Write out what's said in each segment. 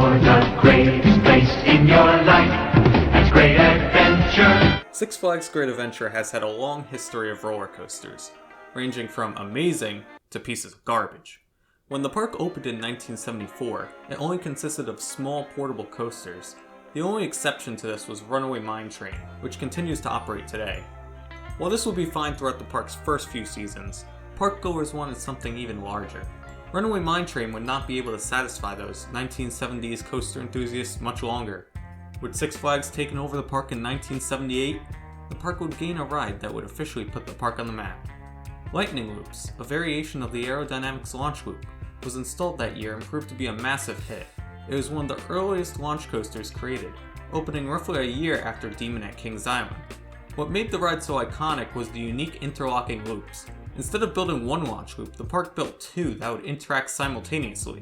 for the greatest place in your life. That's Great Adventure. Six Flags Great Adventure has had a long history of roller coasters, ranging from amazing to pieces of garbage. When the park opened in 1974, it only consisted of small portable coasters. The only exception to this was Runaway Mine Train, which continues to operate today. While this would be fine throughout the park's first few seasons, park goers wanted something even larger. Runaway Mine Train would not be able to satisfy those 1970s coaster enthusiasts much longer. With Six Flags taking over the park in 1978, the park would gain a ride that would officially put the park on the map. Lightning Loops, a variation of the Aerodynamics launch loop, was installed that year and proved to be a massive hit. It was one of the earliest launch coasters created, opening roughly a year after Demon at King's Island. What made the ride so iconic was the unique interlocking loops. Instead of building one launch loop, the park built two that would interact simultaneously.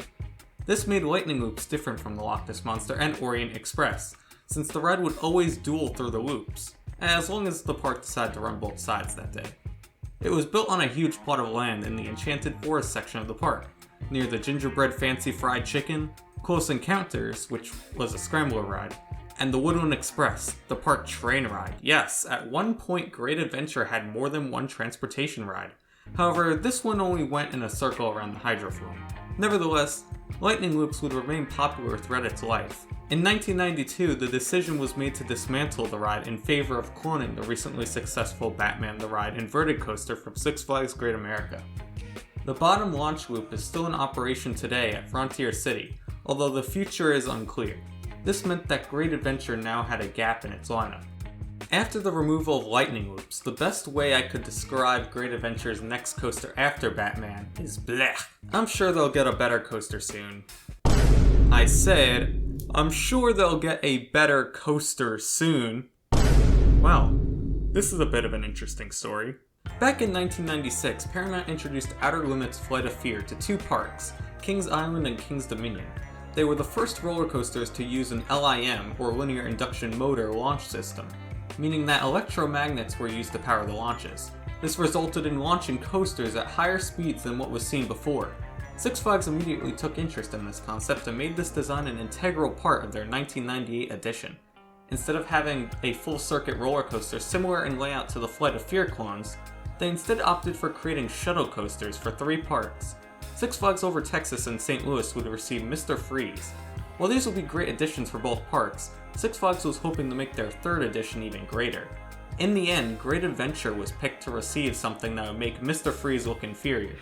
This made Lightning Loops different from the Loch Ness Monster and Orient Express, since the ride would always duel through the loops, as long as the park decided to run both sides that day. It was built on a huge plot of land in the Enchanted Forest section of the park, near the Gingerbread Fancy Fried Chicken, Close Encounters, which was a scrambler ride, and the Woodland Express, the park train ride. Yes, at one point Great Adventure had more than one transportation ride. However, this one only went in a circle around the Hydroflume. Nevertheless, Lightning Loops would remain popular throughout its life. In 1992, the decision was made to dismantle the ride in favor of cloning the recently successful Batman the Ride inverted coaster from Six Flags Great America. The bottom launch loop is still in operation today at Frontier City, although the future is unclear. This meant that Great Adventure now had a gap in its lineup. After the removal of Lightning Loops, the best way I could describe Great Adventure's next coaster after Batman is blech. I'm sure they'll get a better coaster soon. I said, I'm sure they'll get a better coaster soon. Well, this is a bit of an interesting story. Back in 1996, Paramount introduced Outer Limits Flight of Fear to two parks, King's Island and King's Dominion. They were the first roller coasters to use an LIM, or linear induction motor, launch system, meaning that electromagnets were used to power the launches. This resulted in launching coasters at higher speeds than what was seen before. Six Flags immediately took interest in this concept and made this design an integral part of their 1998 edition. Instead of having a full-circuit roller coaster similar in layout to the Flight of Fear clones, they instead opted for creating shuttle coasters for three parks. Six Flags Over Texas and St. Louis would receive Mr. Freeze. While these would be great additions for both parks, Six Flags was hoping to make their third edition even greater. In the end, Great Adventure was picked to receive something that would make Mr. Freeze look inferior.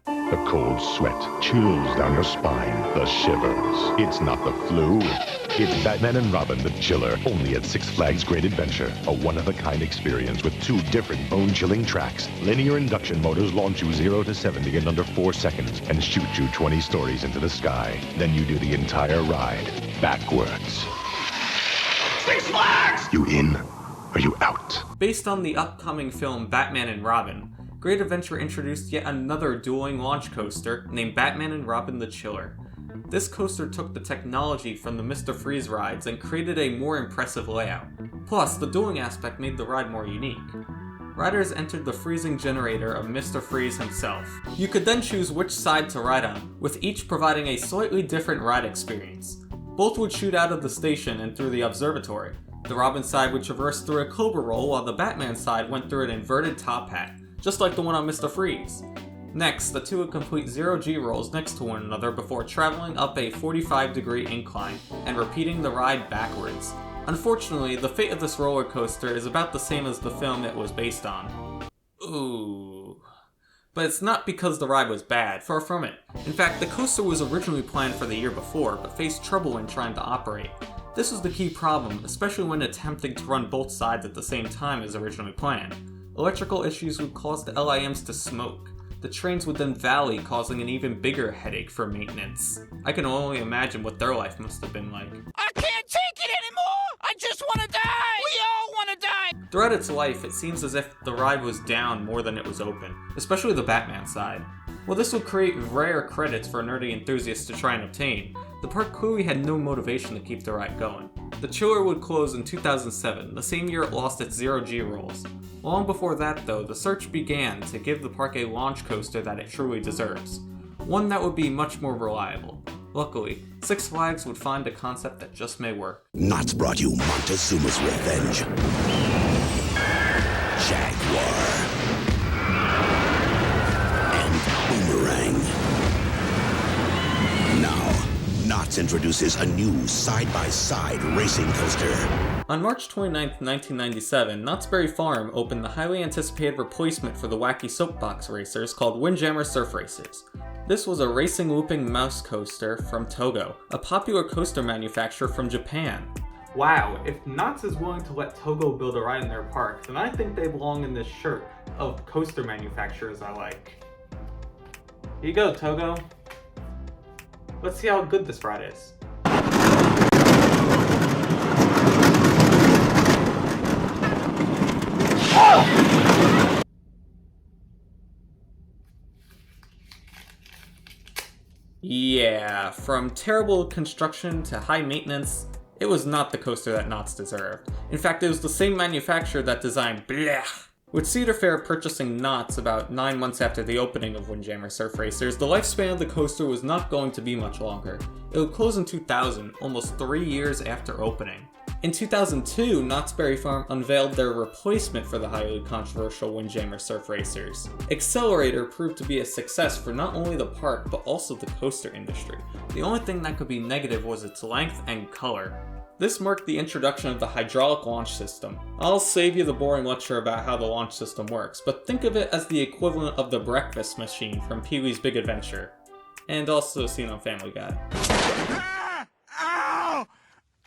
The cold sweat chills down your spine, the shivers. It's not the flu. It's Batman and Robin the Chiller, only at Six Flags Great Adventure. A one-of-a-kind experience with two different bone-chilling tracks. Linear induction motors launch you 0 to 70 in under 4 seconds and shoot you 20 stories into the sky. Then you do the entire ride backwards. Six Flags! You in? Are you out? Based on the upcoming film Batman and Robin, Great Adventure introduced yet another dueling launch coaster named Batman and Robin the Chiller. This coaster took the technology from the Mr. Freeze rides and created a more impressive layout. Plus, the dueling aspect made the ride more unique. Riders entered the freezing generator of Mr. Freeze himself. You could then choose which side to ride on, with each providing a slightly different ride experience. Both would shoot out of the station and through the observatory. The Robin side would traverse through a cobra roll, while the Batman side went through an inverted top hat, just like the one on Mr. Freeze. Next, the two would complete 0G rolls next to one another before traveling up a 45-degree incline and repeating the ride backwards. Unfortunately, the fate of this roller coaster is about the same as the film it was based on. Ooh. But it's not because the ride was bad, far from it. In fact, the coaster was originally planned for the year before, but faced trouble when trying to operate. This was the key problem, especially when attempting to run both sides at the same time as originally planned. Electrical issues would cause the LIMs to smoke. The trains would then valley, causing an even bigger headache for maintenance. I can only imagine what their life must have been like. I can't take it anymore! I just want to die! We all want to die! Throughout its life, it seems as if the ride was down more than it was open, especially the Batman side. While this would create rare credits for nerdy enthusiasts to try and obtain, the park clearly had no motivation to keep the ride going. The Chiller would close in 2007, the same year it lost its 0G rolls. Long before that though, the search began to give the park a launch coaster that it truly deserves. One that would be much more reliable. Luckily, Six Flags would find a concept that just may work. Knott's brought you Montezuma's Revenge. Jaguar. And Boomerang. Now, Knott's introduces a new side-by-side racing coaster. On March 29, 1997, Knott's Berry Farm opened the highly anticipated replacement for the wacky soapbox racers called Windjammer Surf Racers. This was a racing looping mouse coaster from Togo, a popular coaster manufacturer from Japan. Wow, if Knott's is willing to let Togo build a ride in their park, then I think they belong in this shirt of coaster manufacturers I like. Here you go, Togo. Let's see how good this ride is. Yeah, from terrible construction to high maintenance, it was not the coaster that Knott's deserved. In fact, it was the same manufacturer that designed Blech. With Cedar Fair purchasing Knott's about 9 months after the opening of Windjammer Surf Racers, the lifespan of the coaster was not going to be much longer. It would close in 2000, almost 3 years after opening. In 2002, Knott's Berry Farm unveiled their replacement for the highly controversial Windjammer Surf Racers. Accelerator proved to be a success for not only the park, but also the coaster industry. The only thing that could be negative was its length and color. This marked the introduction of the hydraulic launch system. I'll save you the boring lecture about how the launch system works, but think of it as the equivalent of the breakfast machine from Pee-wee's Big Adventure, and also seen on Family Guy. Ow!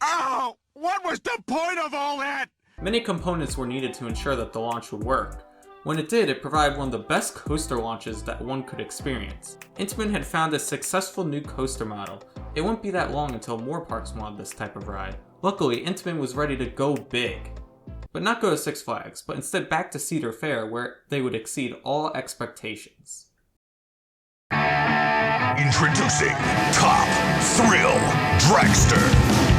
Ow! What was the point of all that? Many components were needed to ensure that the launch would work. When it did, it provided one of the best coaster launches that one could experience. Intamin had found a successful new coaster model. It wouldn't be that long until more parks wanted this type of ride. Luckily, Intamin was ready to go big. But not go to Six Flags, but instead back to Cedar Fair, where they would exceed all expectations. Introducing Top Thrill Dragster.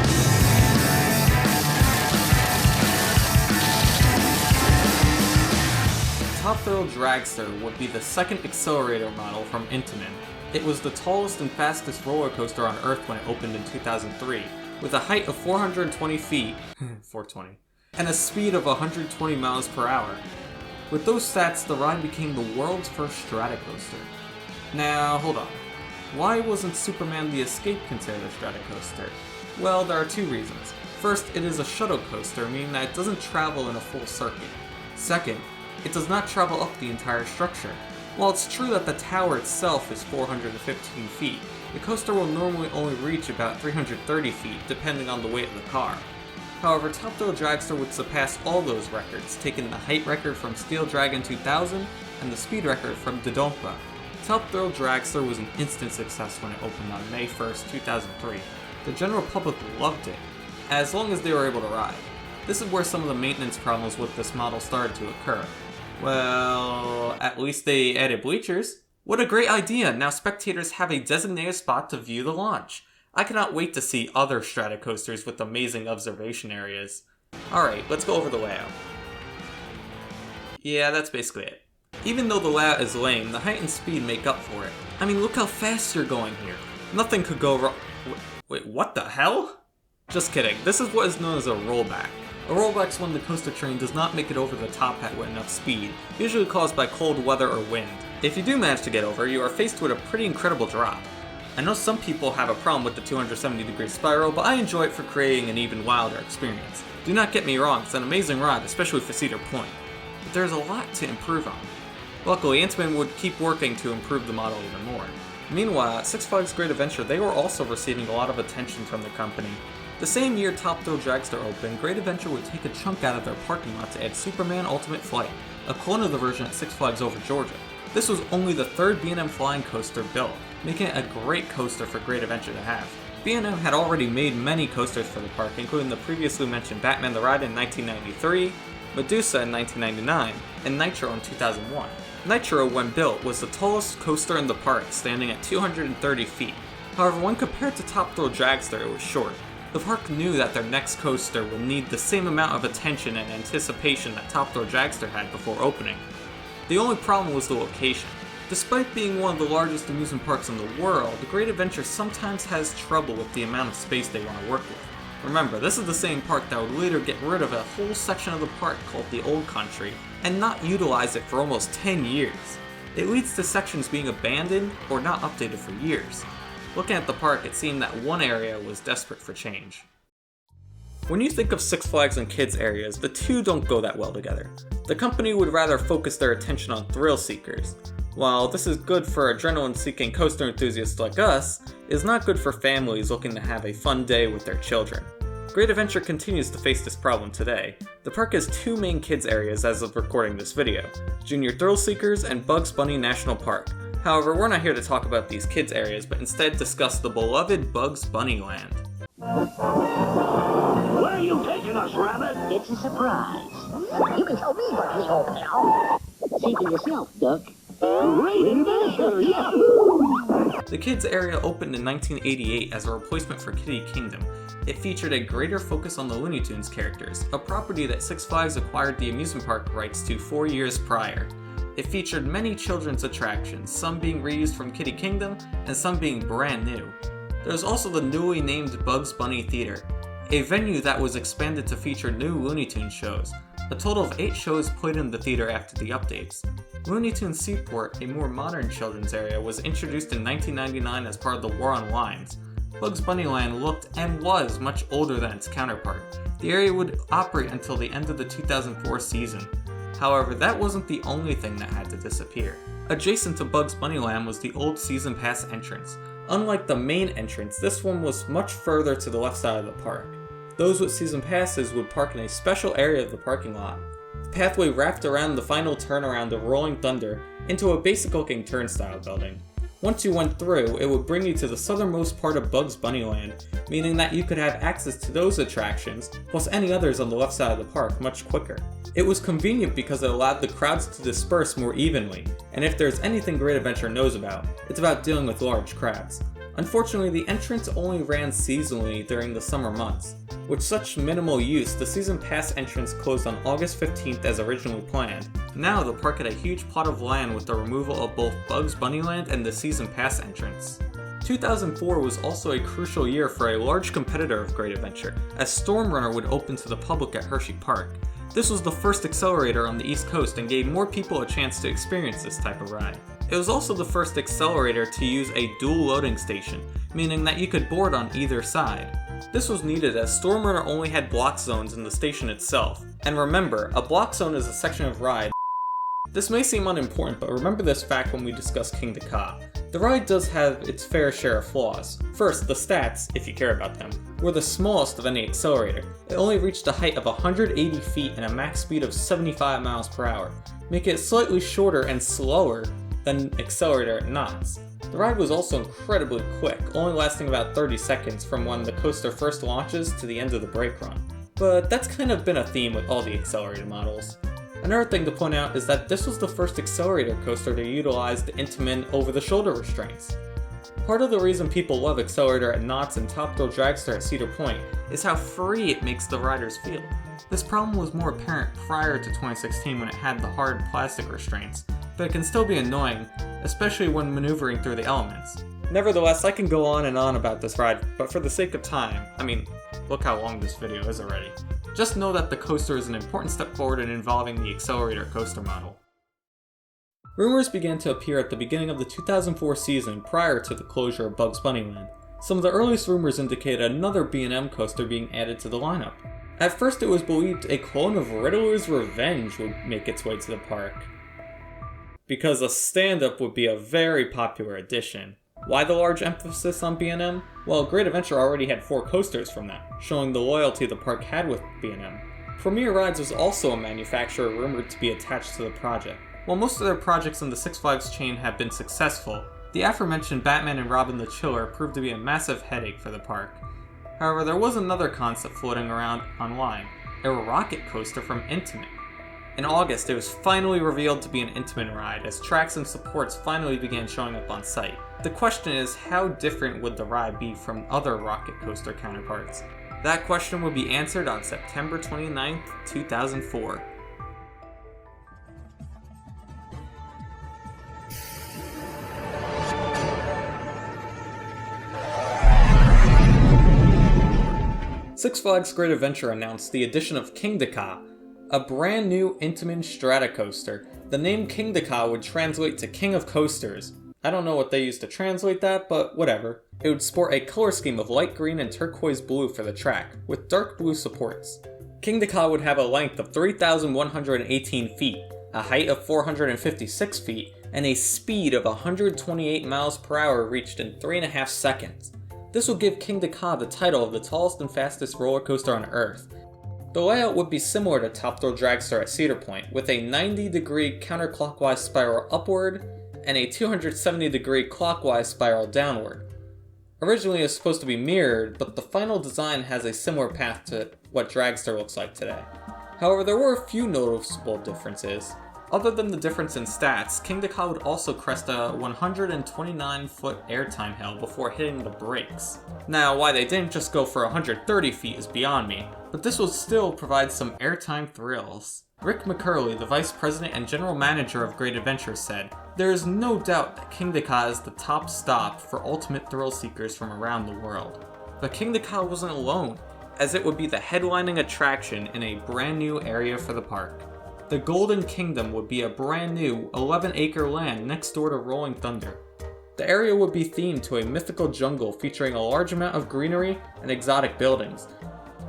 Top Thrill Dragster would be the second accelerator model from Intamin. It was the tallest and fastest roller coaster on Earth when it opened in 2003, with a height of 420 feet, 420, and a speed of 120 miles per hour. With those stats, the ride became the world's first Stratocoaster. Now, hold on. Why wasn't Superman the Escape considered a Stratocoaster? Well, there are two reasons. First, it is a shuttle coaster, meaning that it doesn't travel in a full circuit. Second, it does not travel up the entire structure. While it's true that the tower itself is 415 feet, the coaster will normally only reach about 330 feet, depending on the weight of the car. However, Top Thrill Dragster would surpass all those records, taking the height record from Steel Dragon 2000 and the speed record from Dodonpa. Top Thrill Dragster was an instant success when it opened on May 1st, 2003. The general public loved it, as long as they were able to ride. This is where some of the maintenance problems with this model started to occur. Well, at least they added bleachers. What a great idea! Now spectators have a designated spot to view the launch. I cannot wait to see other Stratocoasters with amazing observation areas. Alright, let's go over the layout. Yeah, that's basically it. Even though the layout is lame, the height and speed make up for it. I mean, look how fast you're going here. Nothing could go wrong. Wait, what the hell? Just kidding. This is what is known as a rollback. A rollback is when the coaster train does not make it over the top at enough speed, usually caused by cold weather or wind. If you do manage to get over, you are faced with a pretty incredible drop. I know some people have a problem with the 270-degree spiral, but I enjoy it for creating an even wilder experience. Do not get me wrong, it's an amazing ride, especially for Cedar Point, but there's a lot to improve on. Luckily, Intamin would keep working to improve the model even more. Meanwhile, at Six Flags Great Adventure, they were also receiving a lot of attention from the company. The same year Top Thrill Dragster opened, Great Adventure would take a chunk out of their parking lot to add Superman Ultimate Flight, a clone of the version at Six Flags Over Georgia. This was only the third B&M flying coaster built, making it a great coaster for Great Adventure to have. B&M had already made many coasters for the park, including the previously mentioned Batman the Ride in 1993, Medusa in 1999, and Nitro in 2001. Nitro, when built, was the tallest coaster in the park, standing at 230 feet. However, when compared to Top Thrill Dragster, it was short. The park knew that their next coaster would need the same amount of attention and anticipation that Top Thrill Dragster had before opening. The only problem was the location. Despite being one of the largest amusement parks in the world, the Great Adventure sometimes has trouble with the amount of space they want to work with. Remember, this is the same park that would later get rid of a whole section of the park called the Old Country, and not utilize it for almost 10 years. It leads to sections being abandoned or not updated for years. Looking at the park, it seemed that one area was desperate for change. When you think of Six Flags and kids areas, the two don't go that well together. The company would rather focus their attention on thrill seekers. While this is good for adrenaline-seeking coaster enthusiasts like us, it is not good for families looking to have a fun day with their children. Great Adventure continues to face this problem today. The park has two main kids areas as of recording this video, Junior Thrill Seekers and Bugs Bunny National Park. However, we're not here to talk about these kids areas, but instead discuss the beloved Bugs Bunny Land. Where are you taking us, Rabbit? It's a surprise. You can tell me what we old pal. See for yourself, Duck. Great adventure, yahoo! The kids area opened in 1988 as a replacement for Kiddie Kingdom. It featured a greater focus on the Looney Tunes characters, a property that Six Flags acquired the amusement park rights to 4 years prior. It featured many children's attractions, some being reused from Kiddie Kingdom and some being brand new. There was also the newly named Bugs Bunny Theater, a venue that was expanded to feature new Looney Tunes shows. A total of 8 shows played in the theater after the updates. Looney Tunes Seaport, a more modern children's area, was introduced in 1999 as part of the War on Lines. Bugs Bunny Land looked and was much older than its counterpart. The area would operate until the end of the 2004 season. However, that wasn't the only thing that had to disappear. Adjacent to Bugs Bunny Land was the old Season Pass entrance. Unlike the main entrance, this one was much further to the left side of the park. Those with season passes would park in a special area of the parking lot. The pathway wrapped around the final turnaround of Rolling Thunder into a basic looking turnstile building. Once you went through, it would bring you to the southernmost part of Bugs Bunny Land, meaning that you could have access to those attractions, plus any others on the left side of the park much quicker. It was convenient because it allowed the crowds to disperse more evenly, and if there's anything Great Adventure knows about, it's about dealing with large crowds. Unfortunately, the entrance only ran seasonally during the summer months. With such minimal use, the Season Pass entrance closed on August 15th as originally planned. Now, the park had a huge plot of land with the removal of both Bugs Bunny Land and the Season Pass entrance. 2004 was also a crucial year for a large competitor of Great Adventure, as Storm Runner would open to the public at Hershey Park. This was the first accelerator on the East Coast and gave more people a chance to experience this type of ride. It was also the first accelerator to use a dual loading station, meaning that you could board on either side. This was needed as Storm Runner only had block zones in the station itself. And remember, a block zone is a section of ride. This may seem unimportant, but remember this fact when we discuss Kingda Ka. The ride does have its fair share of flaws. First, the stats, if you care about them, were the smallest of any accelerator. It only reached a height of 180 feet and a max speed of 75 miles per hour, making it slightly shorter and slower than accelerator at knots. The ride was also incredibly quick, only lasting about 30 seconds from when the coaster first launches to the end of the brake run. But that's kind of been a theme with all the accelerated models. Another thing to point out is that this was the first accelerator coaster to utilize the Intamin over-the-shoulder restraints. Part of the reason people love Accelerator at Knott's and Top Thrill Dragster at Cedar Point is how free it makes the riders feel. This problem was more apparent prior to 2016 when it had the hard plastic restraints, but it can still be annoying, especially when maneuvering through the elements. Nevertheless, I can go on and on about this ride, but for the sake of time, look how long this video is already. Just know that the coaster is an important step forward in involving the accelerator coaster model. Rumors began to appear at the beginning of the 2004 season prior to the closure of Bugs Bunny Land. Some of the earliest rumors indicated another B&M coaster being added to the lineup. At first it was believed a clone of Riddler's Revenge would make its way to the park, because a stand-up would be a very popular addition. Why the large emphasis on B&M? Well, Great Adventure already had 4 coasters from that, showing the loyalty the park had with B&M. Premier Rides was also a manufacturer rumored to be attached to the project. While most of their projects in the Six Flags chain have been successful, the aforementioned Batman and Robin the Chiller proved to be a massive headache for the park. However, there was another concept floating around online, a rocket coaster from Intamin. In August, it was finally revealed to be an Intamin ride, as tracks and supports finally began showing up on site. The question is, how different would the ride be from other rocket coaster counterparts? That question would be answered on September 29th, 2004. Six Flags Great Adventure announced the addition of Kingda Ka, a brand new Intamin strata coaster. The name Kingda Ka would translate to King of Coasters. I don't know what they used to translate that, but whatever. It would sport a color scheme of light green and turquoise blue for the track, with dark blue supports. Kingda Ka would have a length of 3,118 feet, a height of 456 feet, and a speed of 128 miles per hour reached in 3.5 seconds. This will give Kingda Ka the title of the tallest and fastest roller coaster on Earth. The layout would be similar to Top Thrill Dragster at Cedar Point, with a 90-degree counterclockwise spiral upward and a 270-degree clockwise spiral downward. Originally it was supposed to be mirrored, but the final design has a similar path to what Dragster looks like today. However, there were a few noticeable differences. Other than the difference in stats, Kingda Ka would also crest a 129-foot airtime hill before hitting the brakes. Now, why they didn't just go for 130 feet is beyond me, but this will still provide some airtime thrills. Rick McCurley, the vice president and general manager of Great Adventure, said, "There is no doubt that Kingda Ka is the top stop for ultimate thrill seekers from around the world." But Kingda Ka wasn't alone, as it would be the headlining attraction in a brand new area for the park. The Golden Kingdom would be a brand new 11-acre land next door to Rolling Thunder. The area would be themed to a mythical jungle featuring a large amount of greenery and exotic buildings.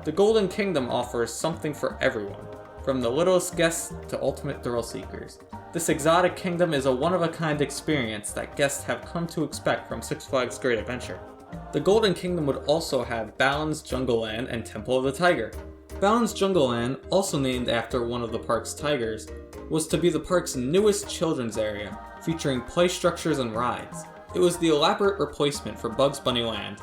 The Golden Kingdom offers something for everyone, from the littlest guests to ultimate thrill seekers. This exotic kingdom is a one-of-a-kind experience that guests have come to expect from Six Flags Great Adventure. The Golden Kingdom would also have Balin's Jungleland and Temple of the Tiger. Balin's Jungleland, also named after one of the park's tigers, was to be the park's newest children's area, featuring play structures and rides. It was the elaborate replacement for Bugs Bunny Land.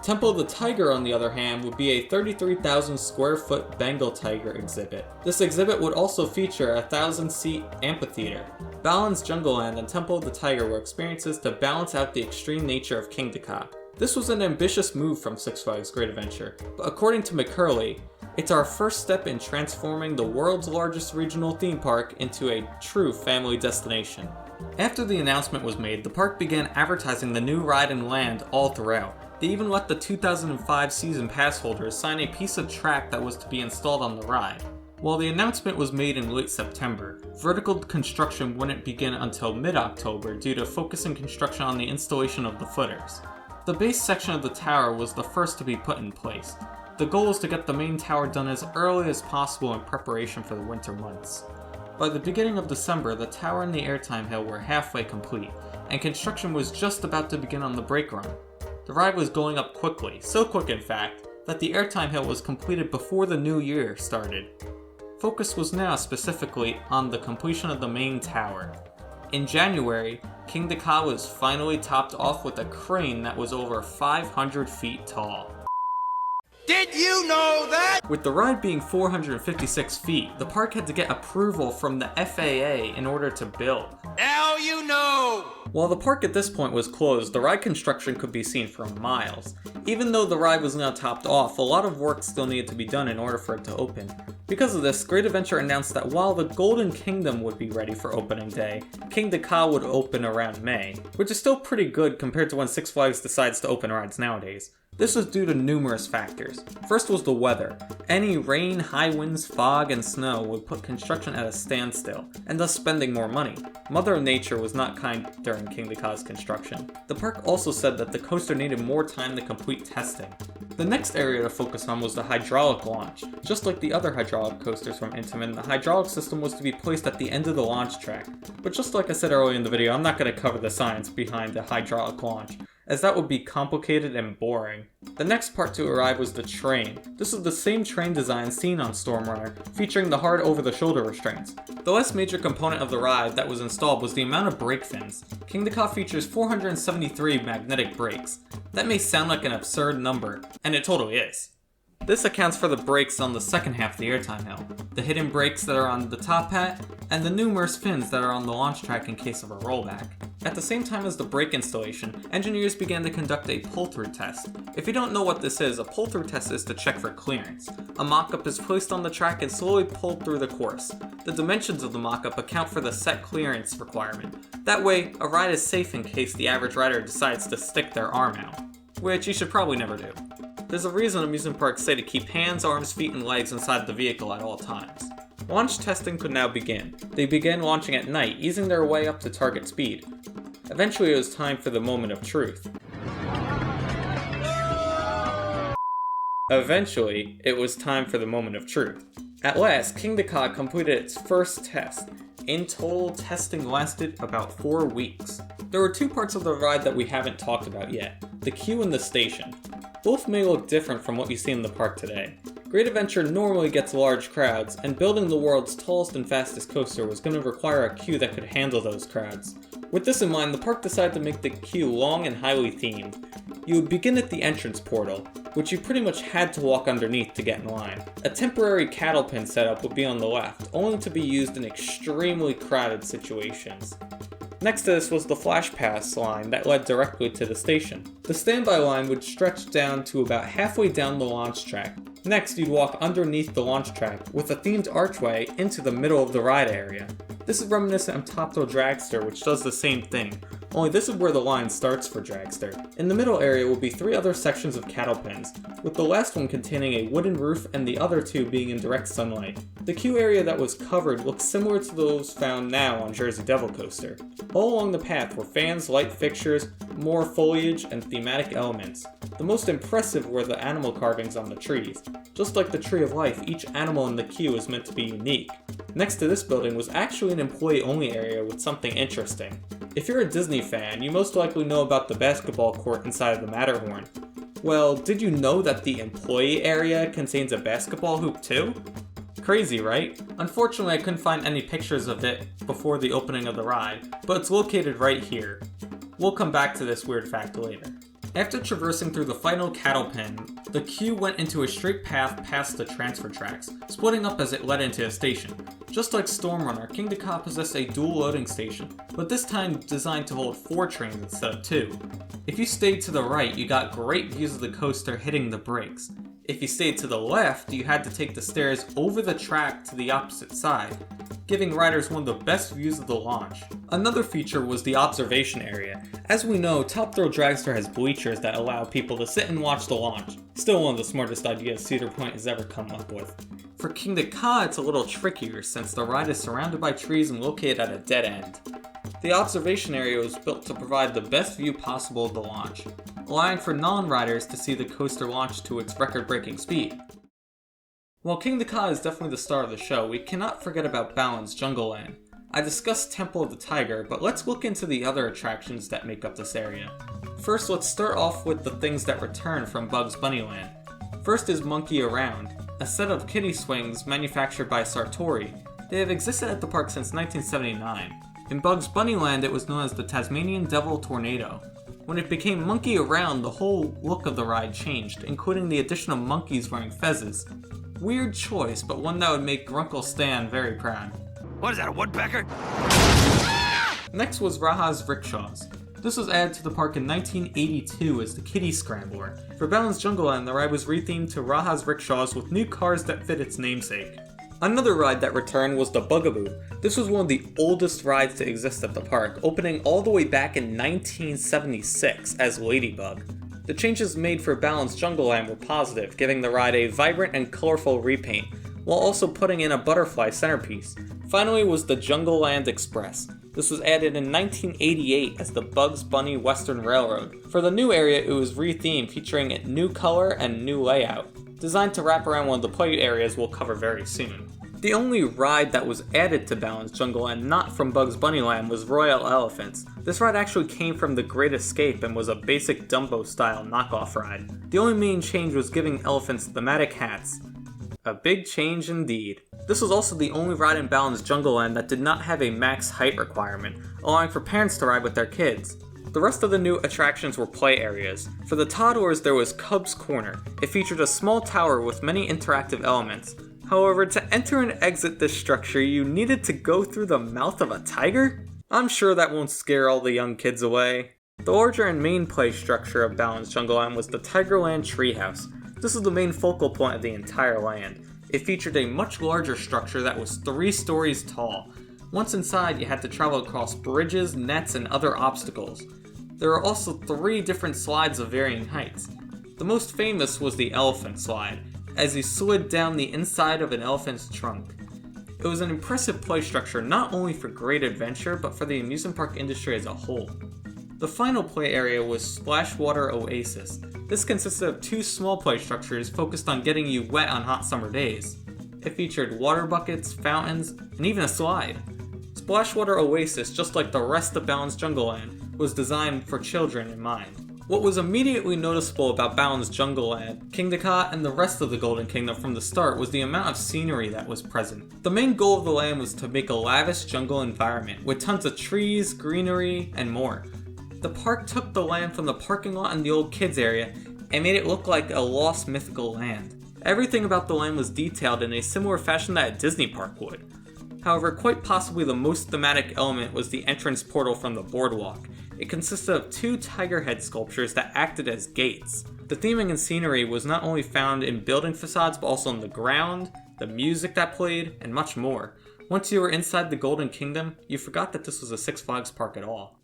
Temple of the Tiger, on the other hand, would be a 33,000 square foot Bengal tiger exhibit. This exhibit would also feature a 1,000-seat amphitheater. Balin's Jungleland and Temple of the Tiger were experiences to balance out the extreme nature of Kingda Ka. This was an ambitious move from Six Flags Great Adventure, but according to McCurley, it's our first step in transforming the world's largest regional theme park into a true family destination. After the announcement was made, the park began advertising the new ride and land all throughout. They even let the 2005 season pass holders sign a piece of track that was to be installed on the ride. While the announcement was made in late September, vertical construction wouldn't begin until mid-October due to focusing construction on the installation of the footers. The base section of the tower was the first to be put in place. The goal was to get the main tower done as early as possible in preparation for the winter months. By the beginning of December, the tower and the airtime hill were halfway complete, and construction was just about to begin on the brake run. The ride was going up quickly, so quick in fact, that the airtime hill was completed before the new year started. Focus was now specifically on the completion of the main tower. In January, Kingda Ka was finally topped off with a crane that was over 500 feet tall. Did you know that? With the ride being 456 feet, the park had to get approval from the FAA in order to build. Now you know! While the park at this point was closed, the ride construction could be seen for miles. Even though the ride was now topped off, a lot of work still needed to be done in order for it to open. Because of this, Great Adventure announced that while the Golden Kingdom would be ready for opening day, Kingda Ka would open around May, which is still pretty good compared to when Six Flags decides to open rides nowadays. This was due to numerous factors. First was the weather. Any rain, high winds, fog, and snow would put construction at a standstill, and thus spending more money. Mother Nature was not kind during Kingda Ka's construction. The park also said that the coaster needed more time to complete testing. The next area to focus on was the hydraulic launch. Just like the other hydraulic coasters from Intamin, the hydraulic system was to be placed at the end of the launch track. But just like I said earlier in the video, I'm not going to cover the science behind the hydraulic launch, as that would be complicated and boring. The next part to arrive was the train. This is the same train design seen on Stormrunner, featuring the hard over-the-shoulder restraints. The last major component of the ride that was installed was the amount of brake fins. Kingda Ka features 473 magnetic brakes. That may sound like an absurd number, and it totally is. This accounts for the brakes on the second half of the airtime hill, the hidden brakes that are on the top hat, and the numerous fins that are on the launch track in case of a rollback. At the same time as the brake installation, engineers began to conduct a pull-through test. If you don't know what this is, a pull-through test is to check for clearance. A mock-up is placed on the track and slowly pulled through the course. The dimensions of the mock-up account for the set clearance requirement. That way, a ride is safe in case the average rider decides to stick their arm out, which you should probably never do. There's a reason amusement parks say to keep hands, arms, feet, and legs inside the vehicle at all times. Launch testing could now begin. They began launching at night, easing their way up to target speed. Eventually it was time for the moment of truth. At last, Kingda Ka completed its first test. In total, testing lasted about 4 weeks. There were 2 parts of the ride that we haven't talked about yet, the queue and the station. Both may look different from what you see in the park today. Great Adventure normally gets large crowds, and building the world's tallest and fastest coaster was going to require a queue that could handle those crowds. With this in mind, the park decided to make the queue long and highly themed. You would begin at the entrance portal, which you pretty much had to walk underneath to get in line. A temporary cattle pen setup would be on the left, only to be used in extremely crowded situations. Next to this was the Flash Pass line that led directly to the station. The standby line would stretch down to about halfway down the launch track. Next, you'd walk underneath the launch track with a themed archway into the middle of the ride area. This is reminiscent of Top Thrill Dragster, which does the same thing, only this is where the line starts for Dragster. In the middle area will be 3 other sections of cattle pens, with the last one containing a wooden roof and the other 2 being in direct sunlight. The queue area that was covered looks similar to those found now on Jersey Devil Coaster. All along the path were fans, light fixtures, more foliage, and thematic elements. The most impressive were the animal carvings on the trees. Just like the Tree of Life, each animal in the queue is meant to be unique. Next to this building was actually an employee-only area with something interesting. If you're a Disney fan, you most likely know about the basketball court inside of the Matterhorn. Well, did you know that the employee area contains a basketball hoop too? Crazy, right? Unfortunately, I couldn't find any pictures of it before the opening of the ride, but it's located right here. We'll come back to this weird fact later. After traversing through the final cattle pen, the queue went into a straight path past the transfer tracks, splitting up as it led into a station. Just like Stormrunner, Kingda Ka possessed a dual loading station, but this time designed to hold 4 trains instead of 2. If you stayed to the right, you got great views of the coaster hitting the brakes. If you stayed to the left, you had to take the stairs over the track to the opposite side, giving riders one of the best views of the launch. Another feature was the observation area. As we know, Top Thrill Dragster has bleachers that allow people to sit and watch the launch. Still one of the smartest ideas Cedar Point has ever come up with. For Kingda Ka, it's a little trickier since the ride is surrounded by trees and located at a dead end. The observation area was built to provide the best view possible of the launch, allowing for non-riders to see the coaster launch to its record-breaking speed. While Kingda Ka is definitely the star of the show, we cannot forget about Balin's Jungleland. I discussed Temple of the Tiger, but let's look into the other attractions that make up this area. First, let's start off with the things that return from Bugs Bunny Land. First is Monkey Around, a set of kiddie swings manufactured by Sartori. They have existed at the park since 1979. In Bugs Bunny Land, it was known as the Tasmanian Devil Tornado. When it became Monkey Around, the whole look of the ride changed, including the addition of monkeys wearing fezzes. Weird choice, but one that would make Grunkle Stan very proud. What is that, a woodpecker? Next was Raha's Rickshaws. This was added to the park in 1982 as the Kiddie Scrambler. For Balin's Jungleland, the ride was rethemed to Raha's Rickshaws with new cars that fit its namesake. Another ride that returned was the Bugaboo. This was one of the oldest rides to exist at the park, opening all the way back in 1976 as Ladybug. The changes made for Balin's Jungleland were positive, giving the ride a vibrant and colorful repaint, while also putting in a butterfly centerpiece. Finally was the Jungleland Express. This was added in 1988 as the Bugs Bunny Western Railroad. For the new area, it was rethemed, featuring a new color and new layout, designed to wrap around one of the play areas we'll cover very soon. The only ride that was added to Balin's Jungleland not from Bugs Bunny Land was Royal Elephants. This ride actually came from The Great Escape and was a basic Dumbo-style knockoff ride. The only main change was giving elephants thematic hats. A big change indeed. This was also the only ride in Balin's Jungleland that did not have a max height requirement, allowing for parents to ride with their kids. The rest of the new attractions were play areas. For the toddlers, there was Cub's Corner. It featured a small tower with many interactive elements. However, to enter and exit this structure, you needed to go through the mouth of a tiger? I'm sure that won't scare all the young kids away. The larger and main play structure of Balin's Jungleland was the Tigerland Treehouse. This was the main focal point of the entire land. It featured a much larger structure that was 3 stories tall. Once inside, you had to travel across bridges, nets, and other obstacles. There are also 3 different slides of varying heights. The most famous was the elephant slide, as he slid down the inside of an elephant's trunk. It was an impressive play structure not only for great adventure, but for the amusement park industry as a whole. The final play area was Splashwater Oasis. This consisted of 2 small play structures focused on getting you wet on hot summer days. It featured water buckets, fountains, and even a slide. Splashwater Oasis, just like the rest of Balin's Jungleland, was designed for children in mind. What was immediately noticeable about Balin's Jungleland, Kingda Ka, and the rest of the Golden Kingdom from the start was the amount of scenery that was present. The main goal of the land was to make a lavish jungle environment, with tons of trees, greenery, and more. The park took the land from the parking lot and the old kids area and made it look like a lost mythical land. Everything about the land was detailed in a similar fashion that a Disney park would. However, quite possibly the most thematic element was the entrance portal from the boardwalk. It consisted of 2 tiger head sculptures that acted as gates. The theming and scenery was not only found in building facades, but also on the ground, the music that played, and much more. Once you were inside the Golden Kingdom, you forgot that this was a Six Flags park at all.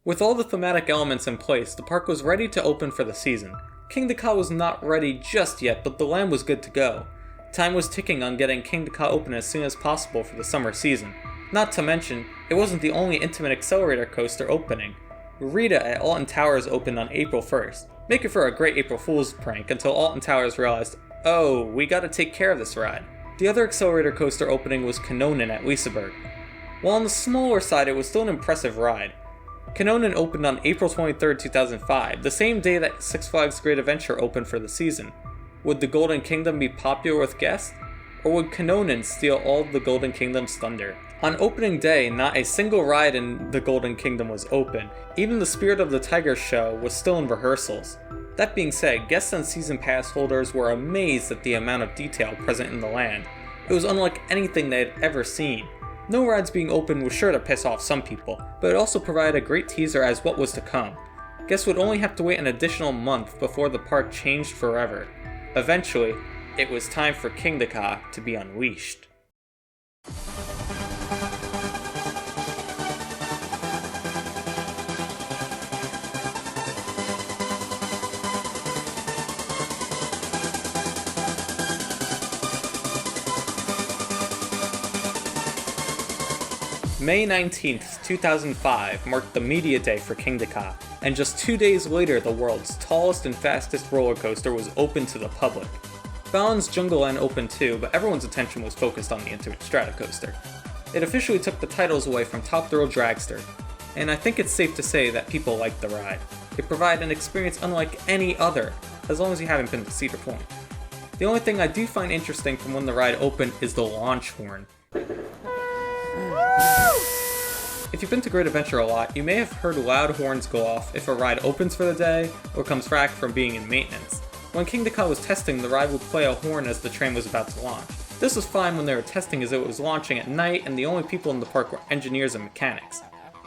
With all the thematic elements in place, the park was ready to open for the season. Kingda Ka was not ready just yet, but the land was good to go. Time was ticking on getting Kingda Ka open as soon as possible for the summer season. Not to mention, it wasn't the only intimate accelerator coaster opening. Rita at Alton Towers opened on April 1st. Make it for a great April Fool's prank until Alton Towers realized, oh, we gotta take care of this ride. The other accelerator coaster opening was Kanonen at Liseberg. While on the smaller side, it was still an impressive ride. Kanonen opened on April 23, 2005, the same day that Six Flags Great Adventure opened for the season. Would the Golden Kingdom be popular with guests? Or would Kanonen steal all of the Golden Kingdom's thunder? On opening day, not a single ride in the Golden Kingdom was open. Even the Spirit of the Tiger show was still in rehearsals. That being said, guests and season pass holders were amazed at the amount of detail present in the land. It was unlike anything they had ever seen. No rides being open was sure to piss off some people, but it also provided a great teaser as what was to come. Guests would only have to wait an additional month before the park changed forever. Eventually, it was time for Kingda Ka to be unleashed. May 19th, 2005 marked the media day for Kingda Ka, and just 2 days later the world's tallest and fastest roller coaster was open to the public. Balin's Jungleland opened too, but everyone's attention was focused on the Intimate Stratocoaster. It officially took the titles away from Top Thrill Dragster, and I think it's safe to say that people liked the ride. It provided an experience unlike any other, as long as you haven't been to Cedar Point. The only thing I do find interesting from when the ride opened is the launch horn. If you've been to Great Adventure a lot, you may have heard loud horns go off if a ride opens for the day or comes back from being in maintenance. When Kingda Ka was testing, the ride would play a horn as the train was about to launch. This was fine when they were testing as it was launching at night and the only people in the park were engineers and mechanics.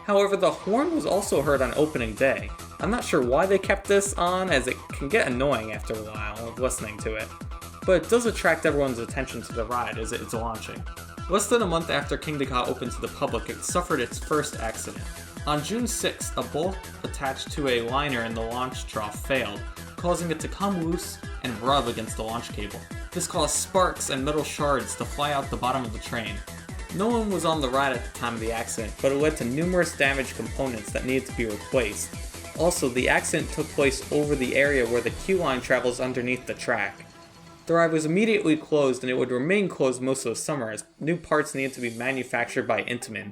However, the horn was also heard on opening day. I'm not sure why they kept this on, as it can get annoying after a while of listening to it, but it does attract everyone's attention to the ride as it is launching. Less than a month after Kingda Ka opened to the public, it suffered its first accident. On June 6th, a bolt attached to a liner in the launch trough failed, causing it to come loose and rub against the launch cable. This caused sparks and metal shards to fly out the bottom of the train. No one was on the ride at the time of the accident, but it led to numerous damaged components that needed to be replaced. Also, the accident took place over the area where the queue line travels underneath the track. The ride was immediately closed, and it would remain closed most of the summer as new parts needed to be manufactured by Intamin.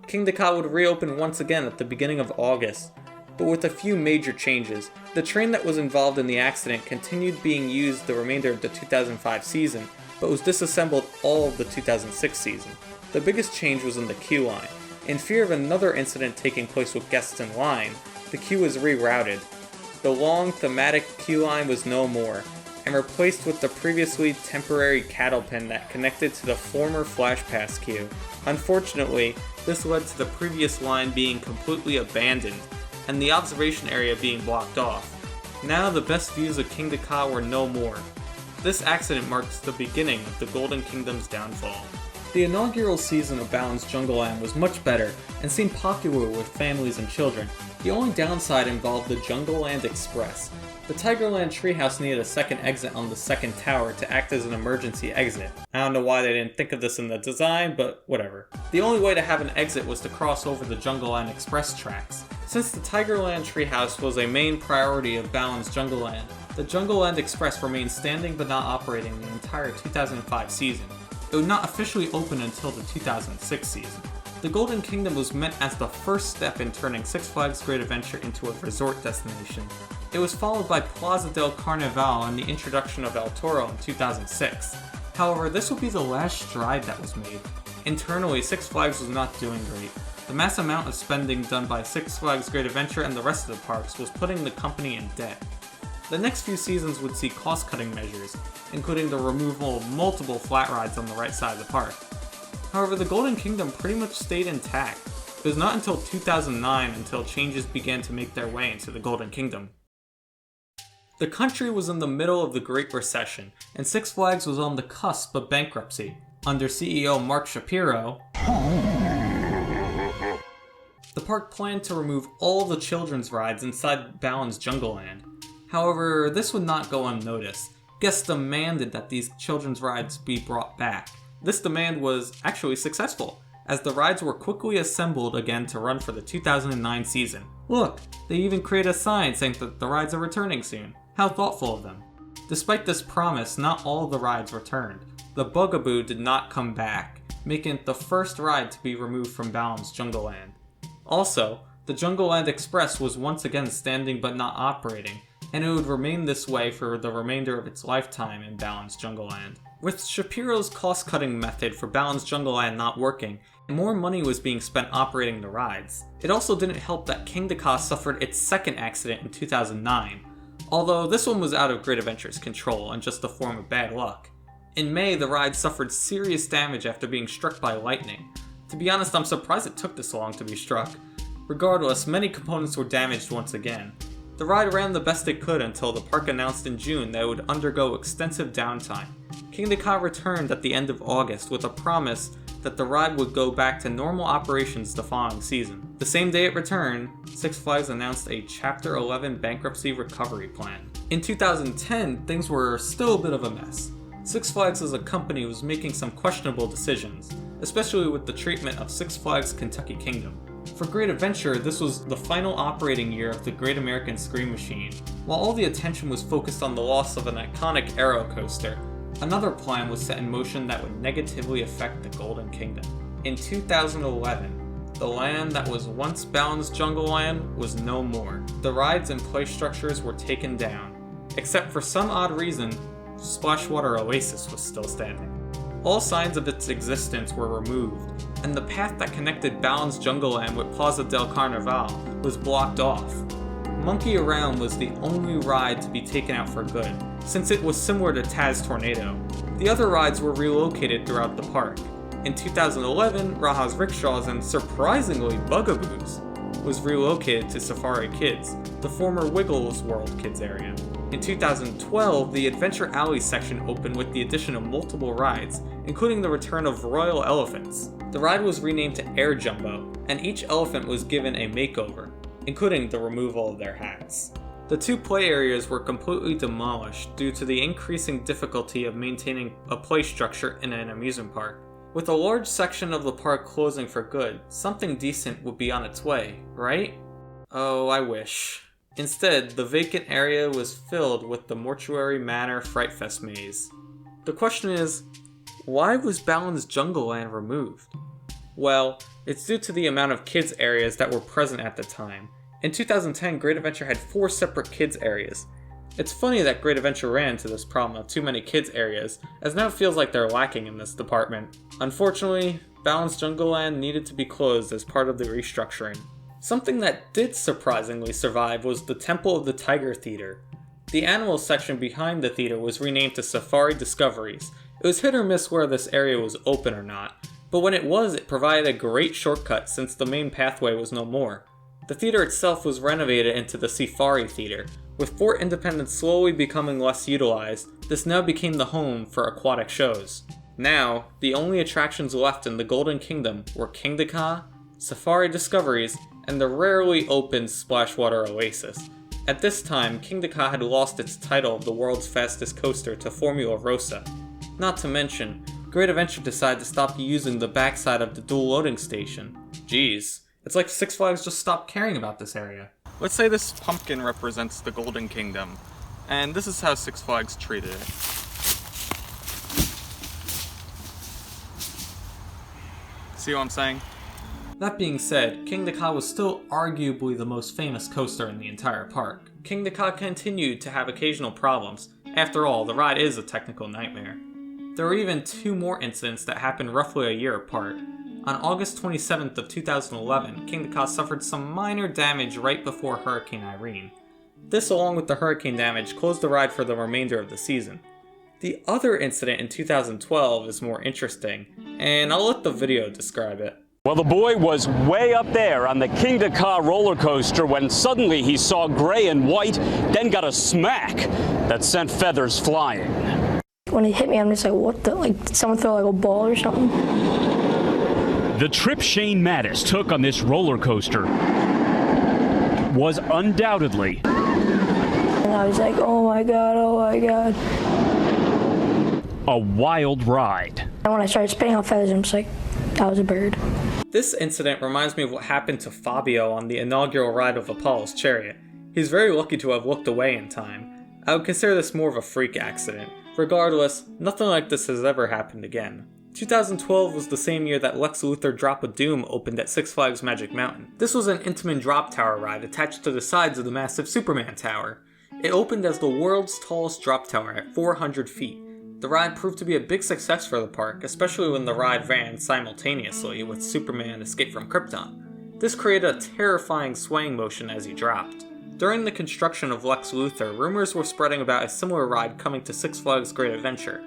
Kingda Ka would reopen once again at the beginning of August, but with a few major changes. The train that was involved in the accident continued being used the remainder of the 2005 season, but was disassembled all of the 2006 season. The biggest change was in the queue line. In fear of another incident taking place with guests in line, the queue was rerouted. The long, thematic queue line was no more, and replaced with the previously temporary cattle pen that connected to the former Flash Pass queue. Unfortunately, this led to the previous line being completely abandoned, and the observation area being blocked off. Now the best views of Kingda Ka were no more. This accident marks the beginning of the Golden Kingdom's downfall. The inaugural season of Balin's Jungleland was much better and seemed popular with families and children. The only downside involved the Jungleland Express. The Tigerland treehouse needed a second exit on the second tower to act as an emergency exit. I don't know why they didn't think of this in the design, but whatever. The only way to have an exit was to cross over the Jungleland Express tracks. Since the Tigerland treehouse was a main priority of Balin's Jungleland, the Jungleland Express remained standing but not operating the entire 2005 season. It would not officially open until the 2006 season. The Golden Kingdom was meant as the first step in turning Six Flags Great Adventure into a resort destination. It was followed by Plaza del Carnaval and the introduction of El Toro in 2006. However, this would be the last stride that was made. Internally, Six Flags was not doing great. The mass amount of spending done by Six Flags Great Adventure and the rest of the parks was putting the company in debt. The next few seasons would see cost-cutting measures, including the removal of multiple flat rides on the right side of the park. However, the Golden Kingdom pretty much stayed intact. It was not until 2009 until changes began to make their way into the Golden Kingdom. The country was in the middle of the Great Recession, and Six Flags was on the cusp of bankruptcy. Under CEO Mark Shapiro, the park planned to remove all the children's rides inside Balin's Jungleland. However, this would not go unnoticed. Guests demanded that these children's rides be brought back. This demand was actually successful, as the rides were quickly assembled again to run for the 2009 season. Look, they even created a sign saying that the rides are returning soon. How thoughtful of them. Despite this promise, not all of the rides returned. The Bugaboo did not come back, making it the first ride to be removed from Balin's Jungleland. Also, the Jungleland Express was once again standing but not operating, and it would remain this way for the remainder of its lifetime in Balin's Jungleland. With Shapiro's cost-cutting method for Balin's Jungleland not working, more money was being spent operating the rides. It also didn't help that Kingda Ka suffered its second accident in 2009, although this one was out of Great Adventure's control and just a form of bad luck. In May, the ride suffered serious damage after being struck by lightning. To be honest, I'm surprised it took this long to be struck. Regardless, many components were damaged once again. The ride ran the best it could until the park announced in June that it would undergo extensive downtime. Kingda Ka returned at the end of August with a promise that the ride would go back to normal operations the following season. The same day it returned, Six Flags announced a Chapter 11 bankruptcy recovery plan. In 2010, things were still a bit of a mess. Six Flags as a company was making some questionable decisions, especially with the treatment of Six Flags Kentucky Kingdom. For Great Adventure, this was the final operating year of the Great American Scream Machine. While all the attention was focused on the loss of an iconic aero coaster, another plan was set in motion that would negatively affect the Golden Kingdom. In 2011, the land that was once Balin's Jungleland was no more. The rides and play structures were taken down. Except for some odd reason, Splashwater Oasis was still standing. All signs of its existence were removed, and the path that connected Balin's Jungleland with Plaza del Carnaval was blocked off. Monkey Around was the only ride to be taken out for good, since it was similar to Taz Tornado. The other rides were relocated throughout the park. In 2011, Raha's Rickshaws and, surprisingly, Bugaboos was relocated to Safari Kids, the former Wiggles World Kids area. In 2012, the Adventure Alley section opened with the addition of multiple rides, including the return of Royal Elephants. The ride was renamed to Air Jumbo, and each elephant was given a makeover, including the removal of their hats. The two play areas were completely demolished due to the increasing difficulty of maintaining a play structure in an amusement park. With a large section of the park closing for good, something decent would be on its way, right? Oh, I wish. Instead, the vacant area was filled with the Mortuary Manor Fright Fest maze. The question is, why was Balin's Jungleland removed? Well, it's due to the amount of kids areas that were present at the time. In 2010, Great Adventure had 4 separate kids areas. It's funny that Great Adventure ran into this problem of too many kids areas, as now it feels like they're lacking in this department. Unfortunately, Balin's Jungleland needed to be closed as part of the restructuring. Something that did surprisingly survive was the Temple of the Tiger Theater. The animal section behind the theater was renamed to Safari Discoveries. It was hit or miss where this area was open or not, but when it was, it provided a great shortcut since the main pathway was no more. The theater itself was renovated into the Safari Theater. With Fort Independence slowly becoming less utilized, this now became the home for aquatic shows. Now, the only attractions left in the Golden Kingdom were Kingda Ka, Safari Discoveries, and the rarely opened Splashwater Oasis. At this time, Kingda Ka had lost its title of the world's fastest coaster to Formula Rossa. Not to mention, Great Adventure decided to stop using the backside of the dual loading station. Jeez, it's like Six Flags just stopped caring about this area. Let's say this pumpkin represents the Golden Kingdom, and this is how Six Flags treated it. See what I'm saying? That being said, Kingda Ka was still arguably the most famous coaster in the entire park. Kingda Ka continued to have occasional problems. After all, the ride is a technical nightmare. There were even 2 more incidents that happened roughly a year apart. On August 27th of 2011, Kingda Ka suffered some minor damage right before Hurricane Irene. This, along with the hurricane damage, closed the ride for the remainder of the season. The other incident in 2012 is more interesting, and I'll let the video describe it. Well, the boy was way up there on the Kingda Ka roller coaster when suddenly he saw gray and white, then got a smack that sent feathers flying. When it hit me, I'm just like, what the? Like, did someone throw like a ball or something? The trip Shane Mattis took on this roller coaster was undoubtedly... And I was like, oh my god, a wild ride. And when I started spitting out feathers, I'm just like, that was a bird. This incident reminds me of what happened to Fabio on the inaugural ride of Apollo's Chariot. He's very lucky to have looked away in time. I would consider this more of a freak accident. Regardless, nothing like this has ever happened again. 2012 was the same year that Lex Luthor Drop of Doom opened at Six Flags Magic Mountain. This was an Intamin drop tower ride attached to the sides of the massive Superman Tower. It opened as the world's tallest drop tower at 400 feet. The ride proved to be a big success for the park, especially when the ride ran simultaneously with Superman Escape from Krypton. This created a terrifying swaying motion as he dropped. During the construction of Lex Luthor, rumors were spreading about a similar ride coming to Six Flags Great Adventure.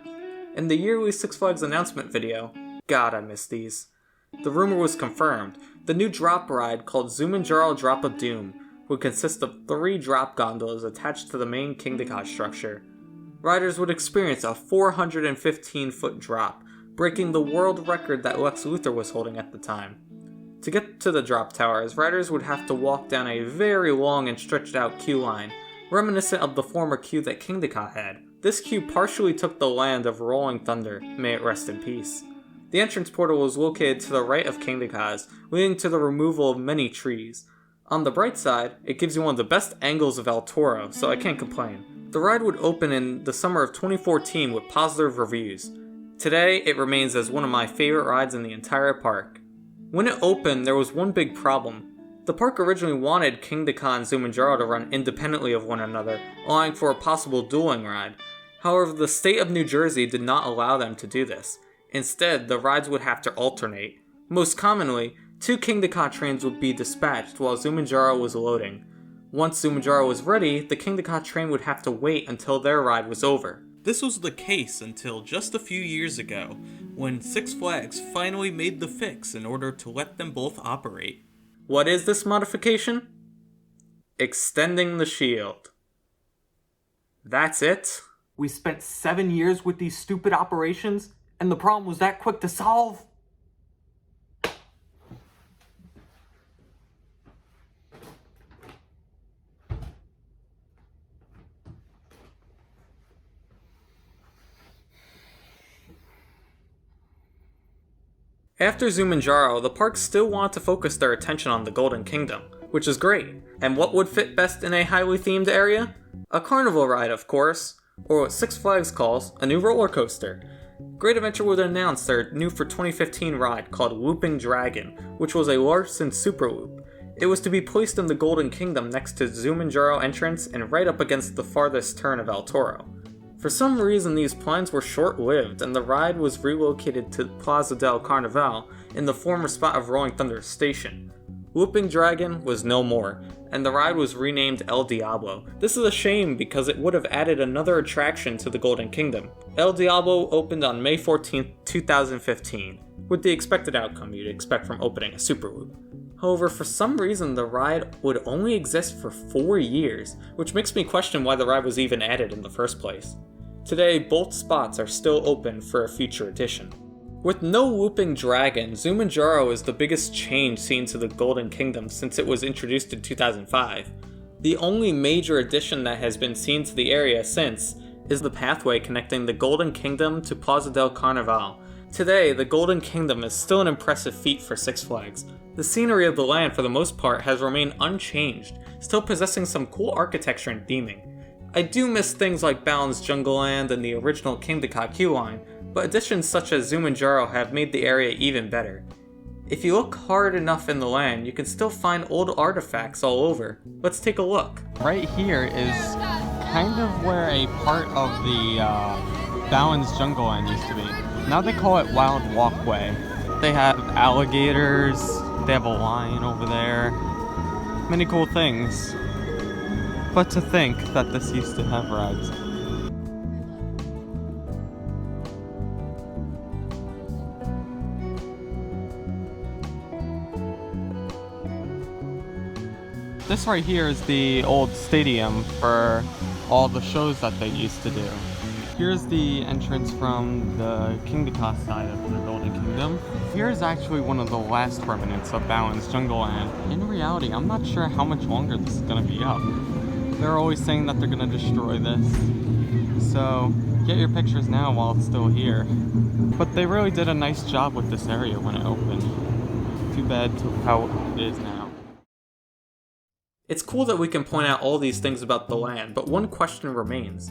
In the yearly Six Flags announcement video, God I miss these, the rumor was confirmed. The new drop ride, called Zumanjaro Drop of Doom, would consist of 3 drop gondolas attached to the main Kingda Ka structure. Riders would experience a 415-foot drop, breaking the world record that Lex Luthor was holding at the time. To get to the drop towers, riders would have to walk down a very long and stretched out queue line, reminiscent of the former queue that Kingda Ka had. This queue partially took the land of Rolling Thunder, may it rest in peace. The entrance portal was located to the right of Kingda Ka's, leading to the removal of many trees. On the bright side, it gives you one of the best angles of El Toro, so I can't complain. The ride would open in the summer of 2014 with positive reviews. Today, it remains as one of my favorite rides in the entire park. When it opened, there was one big problem. The park originally wanted Kingda Ka and Zumanjaro to run independently of one another, allowing for a possible dueling ride. However, the state of New Jersey did not allow them to do this. Instead, the rides would have to alternate. Most commonly, 2 Kingda Ka trains would be dispatched while Zumanjaro was loading. Once Zumanjaro was ready, the Kingda Ka train would have to wait until their ride was over. This was the case until just a few years ago, when Six Flags finally made the fix in order to let them both operate. What is this modification? Extending the shield. That's it? We spent 7 years with these stupid operations, and the problem was that quick to solve? After Zumanjaro, the park still wanted to focus their attention on the Golden Kingdom, which is great. And what would fit best in a highly themed area? A carnival ride, of course, or what Six Flags calls a new roller coaster. Great Adventure would announce their new for 2015 ride called Whooping Dragon, which was a Larson Super Loop. It was to be placed in the Golden Kingdom next to Zumanjaro entrance and right up against the farthest turn of El Toro. For some reason, these plans were short-lived, and the ride was relocated to Plaza del Carnaval in the former spot of Rolling Thunder Station. Whooping Dragon was no more, and the ride was renamed El Diablo. This is a shame because it would have added another attraction to the Golden Kingdom. El Diablo opened on May 14, 2015, with the expected outcome you'd expect from opening a Super Loop. However, for some reason, the ride would only exist for 4 years, which makes me question why the ride was even added in the first place. Today, both spots are still open for a future edition. With no looping dragon, Zumanjaro is the biggest change seen to the Golden Kingdom since it was introduced in 2005. The only major addition that has been seen to the area since is the pathway connecting the Golden Kingdom to Plaza del Carnaval. Today, the Golden Kingdom is still an impressive feat for Six Flags. The scenery of the land for the most part has remained unchanged, still possessing some cool architecture and theming. I do miss things like Balin's Jungleland and the original Kingda Ka queue line, but additions such as Zumanjaro have made the area even better. If you look hard enough in the land, you can still find old artifacts all over. Let's take a look. Right here is kind of where a part of the Balin's Jungleland used to be. Now they call it Wild Walkway. They have alligators, they have a lion over there, many cool things. But to think that this used to have rides. This right here is the old stadium for all the shows that they used to do. Here's the entrance from the Kingda Ka side of the Golden Kingdom. Here's actually one of the last remnants of Balin's Jungleland. In reality, I'm not sure how much longer this is going to be up. They're always saying that they're going to destroy this. So get your pictures now while it's still here. But they really did a nice job with this area when it opened. Too bad to how it is now. It's cool that we can point out all these things about the land, but one question remains.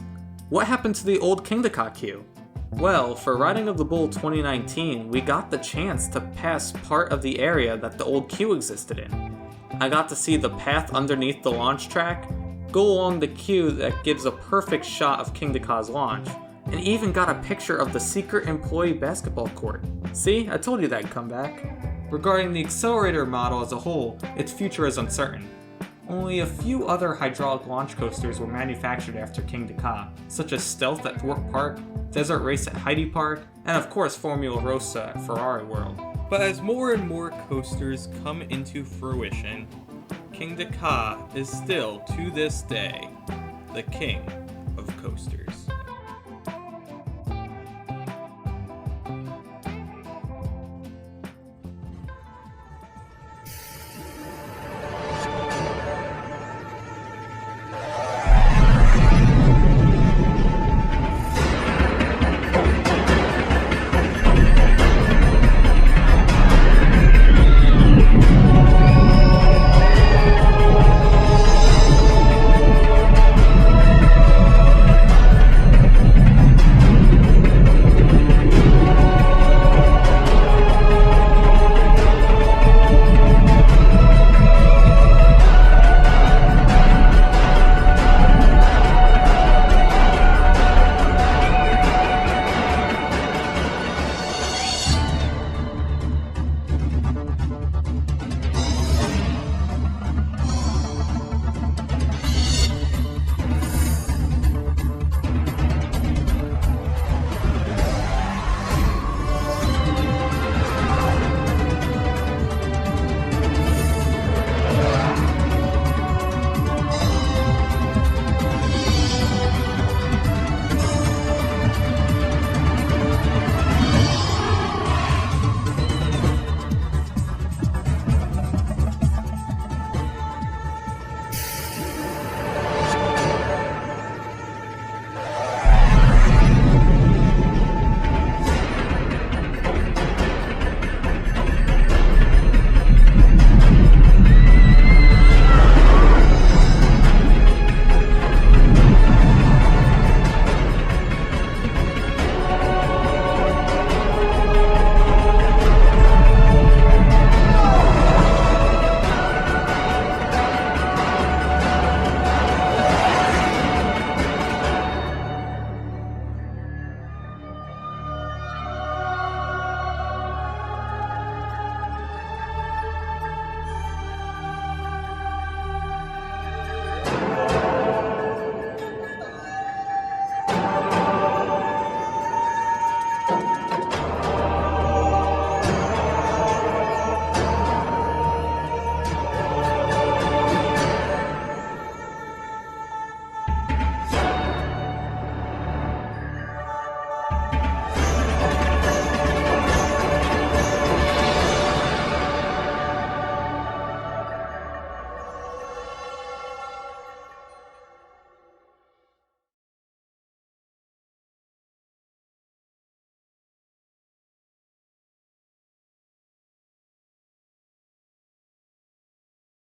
What happened to the old Kingda Ka queue? Well, for Riding of the Bull 2019, we got the chance to pass part of the area that the old queue existed in. I got to see the path underneath the launch track, go along the queue that gives a perfect shot of Kingda Ka's launch, and even got a picture of the secret employee basketball court. See, I told you that'd come back. Regarding the accelerator model as a whole, its future is uncertain. Only a few other hydraulic launch coasters were manufactured after Kingda Ka, such as Stealth at Thorpe Park, Desert Race at Heidi Park, and of course Formula Rossa at Ferrari World. But as more and more coasters come into fruition, Kingda Ka is still, to this day, the king of coasters.